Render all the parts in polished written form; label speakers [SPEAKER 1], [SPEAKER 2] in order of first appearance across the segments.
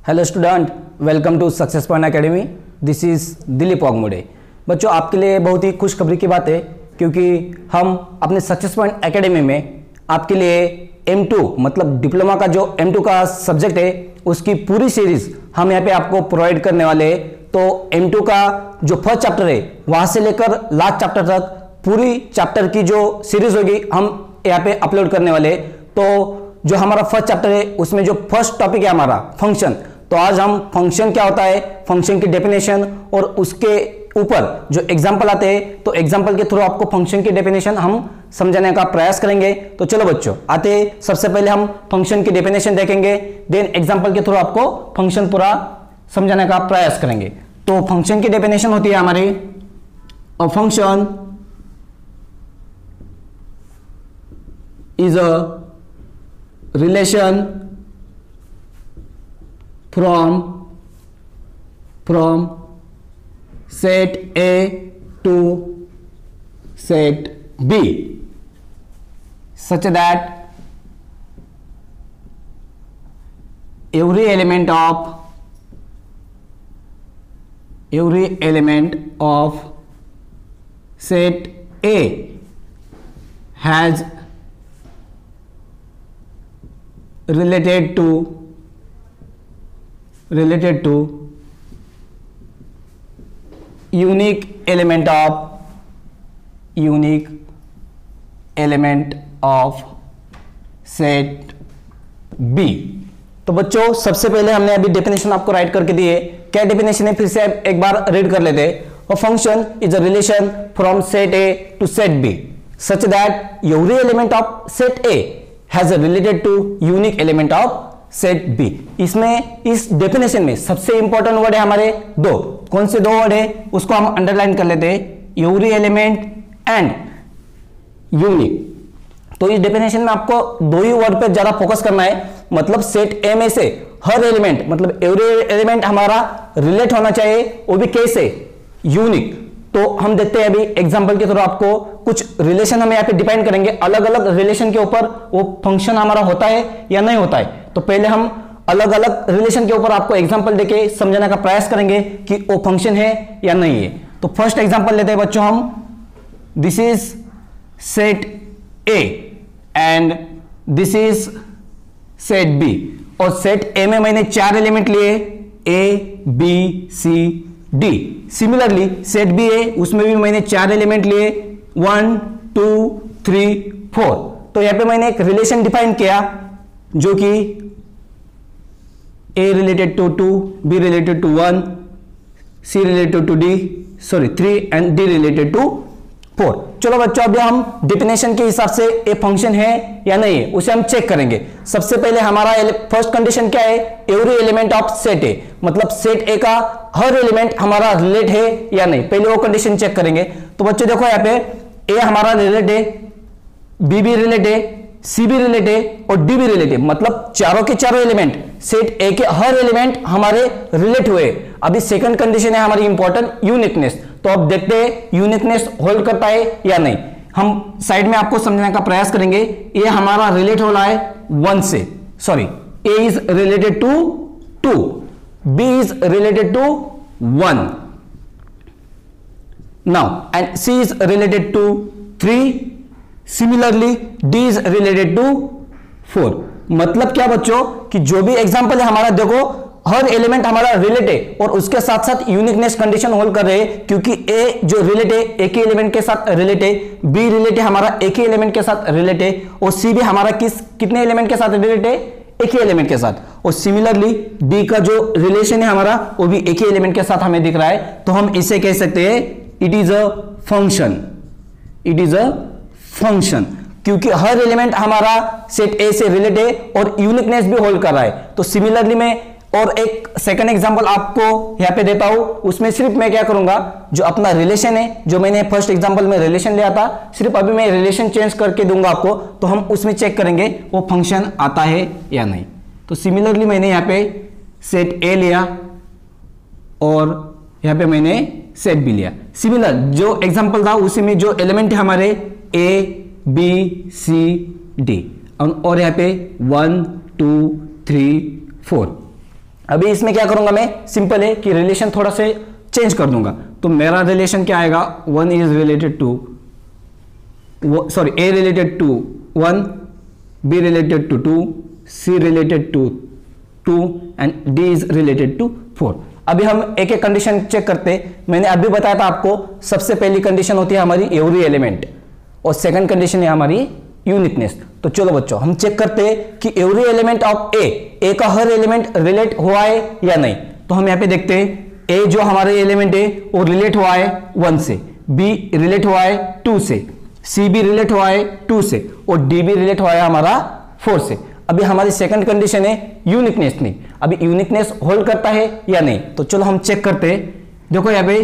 [SPEAKER 1] Hello student, welcome to success point academy. This is Dilip Waghmode. बच्चों, आपके लिए बहुत ही खुशखबरी की बात है क्योंकि हम अपने सक्सेस पॉइंट एकेडमी में आपके लिए M2 मतलब डिप्लोमा का जो M2 का सब्जेक्ट है उसकी पूरी सीरीज हम यहाँ पे आपको प्रोवाइड करने वाले हैं। तो M2 का जो फर्स्ट चैप्टर है वहाँ से लेकर लास्ट चैप्टर तक पूरी चैप्टर की जो सीरीज होगी हम यहाँ पे अपलोड करने वाले हैं। तो जो हमारा फर्स्ट चैप्टर है उसमें जो फर्स्ट टॉपिक है हमारा फंक्शन, तो आज हम फंक्शन क्या होता है, फंक्शन की डेफिनेशन और उसके ऊपर जो एग्जांपल आते हैं तो एग्जांपल के थ्रू आपको फंक्शन की डेफिनेशन हम समझाने का प्रयास करेंगे। तो चलो बच्चों, आते सबसे पहले हम फंक्शन की डेफिनेशन देखेंगे, देन एग्जांपल के थ्रू आपको फंक्शन पूरा समझाने का प्रयास करेंगे। तो फंक्शन की डेफिनेशन होती है हमारी, अ function is a relation from set A to set B such that every element of set A has related to unique element of set B। तो बच्चों, सबसे पहले हमने अभी डेफिनेशन आपको राइट करके दी है। क्या डेफिनेशन है फिर से एक बार रीड कर लेते हैं। A function is a relation from set A to set B such that every element of set A has a related to unique element of set B। इसमें इस डेफिनेशन में सबसे इंपॉर्टेंट वर्ड है हमारे दो। कौन से दो वर्ड है उसको हम अंडरलाइन कर लेते हैं, एवरी एलिमेंट एंड यूनिक। तो इस डेफिनेशन में आपको दो ही वर्ड पे ज्यादा फोकस करना है। मतलब सेट A में से हर एलिमेंट मतलब एवरी एलिमेंट हमारा रिलेट होना चाहिए, वो भी कैसे, यूनिक। तो हम देखते हैं अभी एग्जांपल के थ्रू आपको कुछ रिलेशन हम यहाँ पे डिफाइन करेंगे। अलग अलग रिलेशन के ऊपर वो फंक्शन हमारा होता है या नहीं होता है। तो पहले हम अलग अलग रिलेशन के ऊपर आपको एग्जांपल देके समझाने का प्रयास करेंगे कि वो फंक्शन है या नहीं है। तो फर्स्ट एग्जांपल लेते हैं बच्चों हम, this is set A and this is set B। और सेट A में मैंने 4 एलिमेंट लिए, A B C D। Similarly set B है, उसमें भी मैंने 4 एलिमेंट लिए, 1 2 3 4। तो यहां पे मैंने एक रिलेशन डिफाइन किया जो कि A related to 2, B related to 1, C related to 3 and D related to 4। चलो बच्चों, अभी हम डेफिनेशन के हिसाब से ए फंक्शन है या नहीं है उसे हम चेक करेंगे। सबसे पहले हमारा फर्स्ट कंडीशन क्या है, एवरी एलिमेंट ऑफ सेट ए, मतलब सेट ए का हर एलिमेंट हमारा रिलेट है या नहीं, पहले वो कंडीशन चेक करेंगे। तो बच्चों देखो, यहाँ पे ए हमारा रिलेट है, बी भी रिलेट है, सी भी रिलेट है और डी भी रिलेट है। मतलब चारों के चारों एलिमेंट सेट ए के हर एलिमेंट हमारे रिलेट हुए। अभी सेकंड कंडीशन है हमारी इंपॉर्टेंट, यूनिकनेस। तो अब देखते हैं यूनिकनेस होल्ड करता है या नहीं। हम साइड में आपको समझने का प्रयास करेंगे। ये हमारा रिलेट हो रहा है 1 से, sorry, A is related to 2, B is related to 1 now and C is related to 3, similarly D is related to 4। मतलब क्या बच्चों कि जो भी एग्जांपल है हमारा, देखो हर एलिमेंट हमारा रिलेट है और उसके साथ साथ यूनिकनेस कंडीशन होल्ड कर रहे हैं क्योंकि ए जो रिलेट है एक ही एलिमेंट के साथ रिलेट है, बी रिलेट है हमारा एक ही एलिमेंट के साथ रिलेट है और सी भी हमारा कितने एलिमेंट के साथ रिलेट है, एक ही एलिमेंट के साथ। और सिमिलरली डी का जो रिलेशन है हमारा वो भी एक ही एलिमेंट के साथ हमें दिख रहा है। तो हम इसे कह सकते हैं it is a function, it is a function क्योंकि हर एलिमेंट हमारा सेट ए से रिलेट है और यूनिकनेस भी होल्ड कर रहा है। तो सिमिलरली मैं और एक सेकंड एग्जांपल आपको यहां पे देता हूं, उसमें सिर्फ मैं क्या करूंगा, जो अपना रिलेशन है, जो मैंने फर्स्ट एग्जांपल में रिलेशन लिया था, सिर्फ अभी मैं रिलेशन चेंज करके दूंगा आपको। तो हम उसमें चेक करेंगे वो फंक्शन आता है या नहीं। तो सिमिलरली मैंने यहां पे सेट ए लिया और यहां पे मैंने सेट बी लिया। सिमिलर जो एग्जांपल था उसी में जो एलिमेंट है हमारे ए बी सी डी और यहाँ पे 1 2 3 4। अभी इसमें क्या करूंगा मैं, सिंपल है कि रिलेशन थोड़ा से चेंज कर दूंगा। तो मेरा रिलेशन क्या आएगा, 1 is related to sorry A related to 1, B related to 2, C related to 2 and D is related to 4। अभी हम एक एक कंडीशन चेक करते। मैंने अभी बताया था आपको, सबसे पहली कंडीशन होती है हमारी एवरी एलिमेंट और सेकंड कंडीशन है हमारी यूनिकनेस। तो चलो बच्चों हम चेक करते हैं कि एवरी एलिमेंट ऑफ ए का हर एलिमेंट रिलेट हुआ है या नहीं। तो हम यहां पे देखते हैं ए जो हमारे एलिमेंट है वो रिलेट हुआ है 1 से, बी रिलेट हुआ है 2 से, सी भी रिलेट हुआ है 2 से और डी भी रिलेट हुआ है हमारा 4 से। अभी हमारी सेकंड कंडीशन है यूनिकनेस नहीं। अभी यूनिकनेस होल्ड करता है या नहीं, तो चलो हम चेक करते हैं। देखो यहाँ पे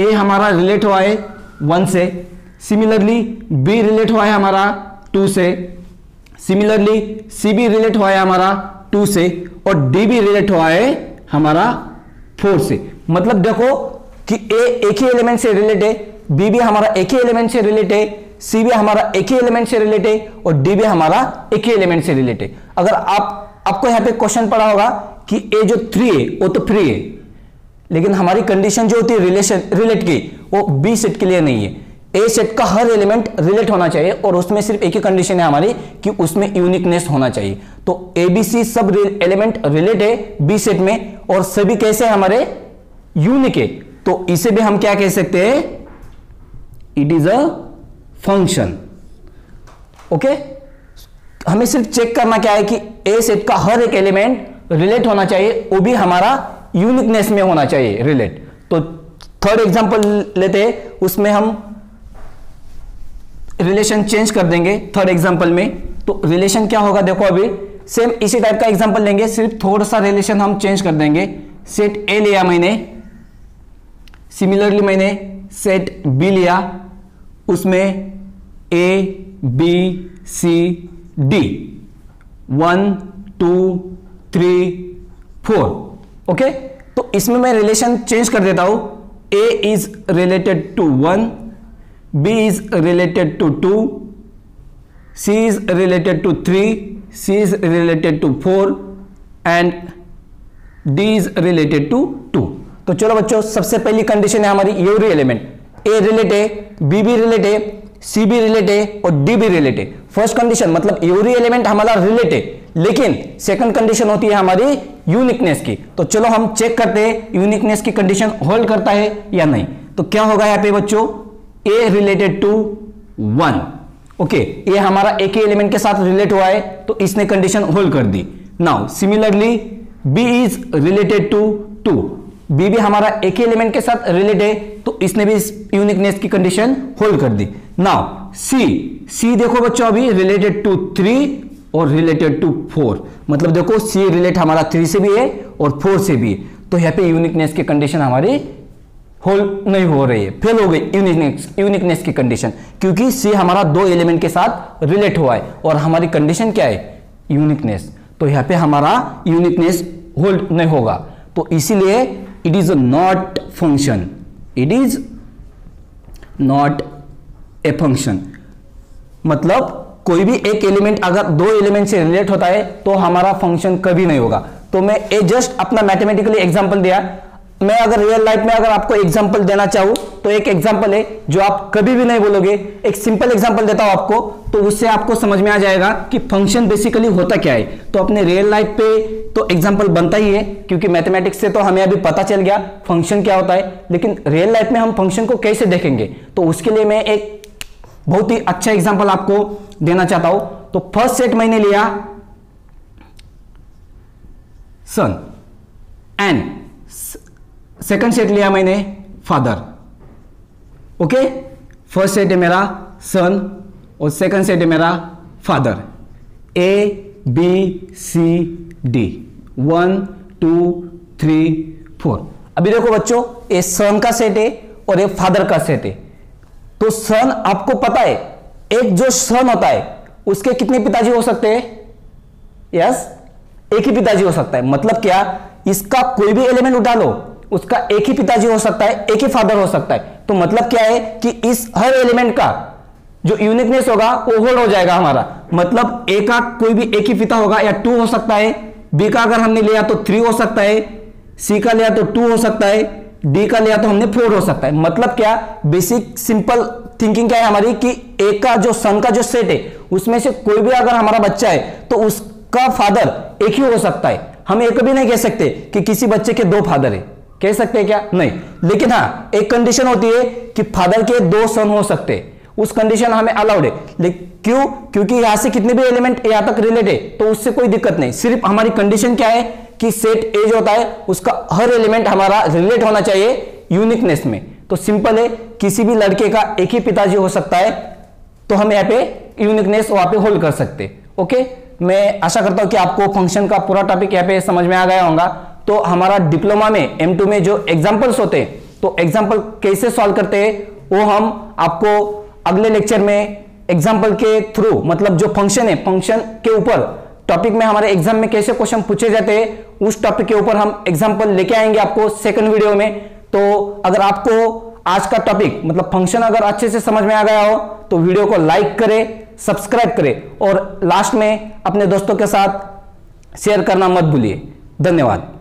[SPEAKER 1] ए हमारा रिलेट हुआ है 1 से, सिमिलरली बी रिलेट हुआ है हमारा 2 से, सिमिलरली सी भी रिलेट हुआ है हमारा 2 से और डी भी रिलेट हुआ है हमारा 4 से। मतलब देखो कि ए एक ही एलिमेंट से रिलेट है, बी भी हमारा एक ही एलिमेंट से रिलेट है, सी भी हमारा एक ही एलिमेंट से रिलेट है और डी भी हमारा एक ही एलिमेंट से रिलेट है। अगर आपको यहां पे क्वेश्चन पड़ा होगा कि ए जो 3 है वो तो फ्री है, लेकिन हमारी कंडीशन जो होती है रिलेट की वो बी सेट के लिए नहीं है। ए सेट का हर एलिमेंट रिलेट होना चाहिए और उसमें सिर्फ एक ही कंडीशन है हमारी कि उसमें यूनिकनेस होना चाहिए। तो ए बी सी सब एलिमेंट रिलेट है बी सेट में और सभी कैसे हमारे यूनिक है। तो इसे भी हम क्या कह सकते हैं, it is a function. Okay, हमें सिर्फ चेक करना क्या है कि ए सेट का हर एक एलिमेंट रिलेट होना चाहिए, वो भी हमारा यूनिकनेस में होना चाहिए रिलेट। तो थर्ड एग्जांपल लेते हैं, उसमें हम रिलेशन चेंज कर देंगे थर्ड एग्जांपल में। तो रिलेशन क्या होगा, देखो अभी सेम इसी टाइप का एग्जांपल लेंगे, सिर्फ थोड़ा सा रिलेशन हम चेंज कर देंगे। सेट ए लिया मैंने, सिमिलरली मैंने सेट बी लिया, उसमें A B C D 1 2 3 4। Okay, तो इसमें मैं रिलेशन चेंज कर देता हूं। A is related to 1, B is related to 2, C is related to 3, C is related to 4 and D is related to 2। तो चलो बच्चों, सबसे पहली कंडीशन है हमारी एवरी एलिमेंट, A रिलेट है, B भी रिलेट है, C भी रिलेट है और D भी रिलेट है। फर्स्ट कंडीशन मतलब एवरी एलिमेंट हमारा रिलेट है, लेकिन सेकंड कंडीशन होती है हमारी यूनिकनेस की। तो चलो हम चेक करते हैं यूनिकनेस की कंडीशन होल्ड करता है या नहीं। तो क्या होगा यहाँ पे बच्चों, ए रिलेटेड टू 1। ओके, ये हमारा एक ही एलिमेंट के साथ रिलेट हुआ है तो इसने कंडीशन होल्ड कर दी। Now similarly B is related to 2, B भी हमारा एक ही एलिमेंट के साथ रिलेट है तो इसने भी यूनिकनेस की कंडीशन होल्ड कर दी। नाउ सी देखो बच्चों, अभी रिलेटेड टू 3 और रिलेटेड टू 4। मतलब देखो सी रिलेट हमारा 3 से भी है और 4 से भी है, तो यहाँ पे यूनिकनेस की कंडीशन हमारी होल्ड नहीं हो रही है, फेल हो गई यूनिकनेस की कंडीशन, क्योंकि सी हमारा 2 एलिमेंट के साथ रिलेट हुआ है और हमारी कंडीशन क्या है, यूनिकनेस। तो यहां पे हमारा यूनिकनेस होल्ड नहीं होगा, तो इसीलिए it is not function, it is not a function. मतलब कोई भी एक एलिमेंट अगर 2 एलिमेंट से रिलेट होता है तो हमारा फंक्शन कभी नहीं होगा। तो मैं जस्ट अपना मैथमेटिकली एग्जांपल दिया। मैं अगर रियल लाइफ में अगर आपको एग्जांपल देना चाहूं तो एक एग्जांपल है जो आप कभी भी नहीं बोलोगे। एक सिंपल एग्जांपल देता हूं आपको, तो उससे आपको समझ में आ जाएगा कि फंक्शन बेसिकली होता क्या है। तो अपने रियल लाइफ पे तो एग्जांपल बनता ही है, क्योंकि मैथमेटिक्स से तो हमें अभी पता चल गया फंक्शन क्या होता है, लेकिन रियल लाइफ में हम फंक्शन को कैसे देखेंगे, तो उसके लिए मैं एक बहुत ही अच्छा एग्जांपल आपको देना चाहता हूं। तो फर्स्ट सेट मैंने लिया सन एंड सेकंड सेट लिया मैंने फादर। ओके, फर्स्ट सेट है मेरा सन और सेकंड सेट है मेरा father. A B C D 1 2 3 4। अभी देखो बच्चों, ये सन का सेट है और ये फादर का सेट है। तो सन आपको पता है, एक जो सन होता है उसके कितने पिताजी हो सकते हैं? यस, एक ही पिताजी हो सकता है। मतलब क्या, इसका कोई भी एलिमेंट उठा लो, उसका एक ही पिताजी हो सकता है, एक ही फादर हो सकता है। तो मतलब क्या है कि इस हर एलिमेंट का जो यूनिकनेस होगा वो होल्ड हो जाएगा हमारा। मतलब ए का कोई भी एक ही पिता होगा, या 2 हो सकता है बी का अगर हमने लिया तो 3 हो सकता है, सी का लिया तो 2 हो सकता है, डी का लिया तो हमने 4 हो सकता है। मतलब क्या, बेसिक सिंपल थिंकिंग क्या है हमारी कि ए का जो सन का जो सेट है उसमें से कोई भी अगर हमारा बच्चा है तो उसका फादर एक ही हो सकता है। हम एक भी नहीं कह सकते कि किसी बच्चे के 2 फादर है, कह सकते हैं क्या? नहीं। लेकिन हाँ, एक कंडीशन होती है कि फादर के 2 सन हो सकते हैं, उस कंडीशन हमें अलाउड है। लेकिन क्यों? क्योंकि यहां से कितने भी एलिमेंट यहां तक रिलेट है तो उससे कोई दिक्कत नहीं। सिर्फ हमारी कंडीशन क्या है कि सेट ए जो होता है उसका हर एलिमेंट हमारा रिलेट होना चाहिए यूनिकनेस में। तो सिंपल है, किसी भी लड़के का एक ही पिताजी हो सकता है, तो हम यहाँ पे यूनिकनेस वहां पे होल्ड कर सकते। ओके, मैं आशा करता हूं कि आपको फंक्शन का पूरा टॉपिक यहाँ पे समझ में आ गया होगा। तो हमारा डिप्लोमा में M2 में जो एग्जाम्पल्स होते हैं, तो एग्जाम्पल कैसे सॉल्व करते हैं वो हम आपको अगले लेक्चर में एग्जाम्पल के थ्रू, मतलब जो फंक्शन है फंक्शन के ऊपर टॉपिक में हमारे एग्जाम में कैसे क्वेश्चन पूछे जाते हैं उस टॉपिक के ऊपर हम एग्जाम्पल लेके आएंगे आपको सेकंड वीडियो में। तो अगर आपको आज का टॉपिक मतलब फंक्शन अगर अच्छे से समझ में आ गया हो तो वीडियो को लाइक करें, सब्सक्राइब करें और लास्ट में अपने दोस्तों के साथ शेयर करना मत भूलिए। धन्यवाद।